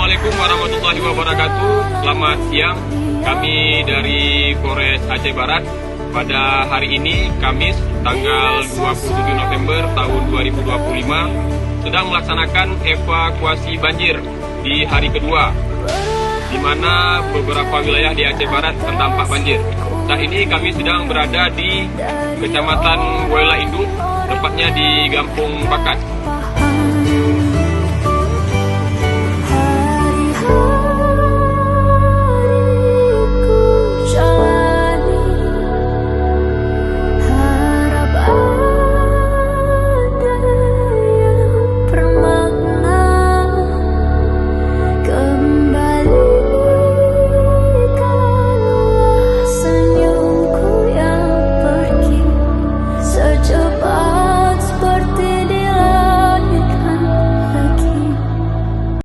Assalamualaikum warahmatullahi wabarakatuh. Selamat siang. Kami dari Polres Aceh Barat pada hari ini Kamis tanggal 27 November tahun 2025 sedang melaksanakan evakuasi banjir di hari kedua, di mana beberapa wilayah di Aceh Barat terdampak banjir. Saat ini kami sedang berada di Kecamatan Wela Induk, tepatnya di Gampung Bakat.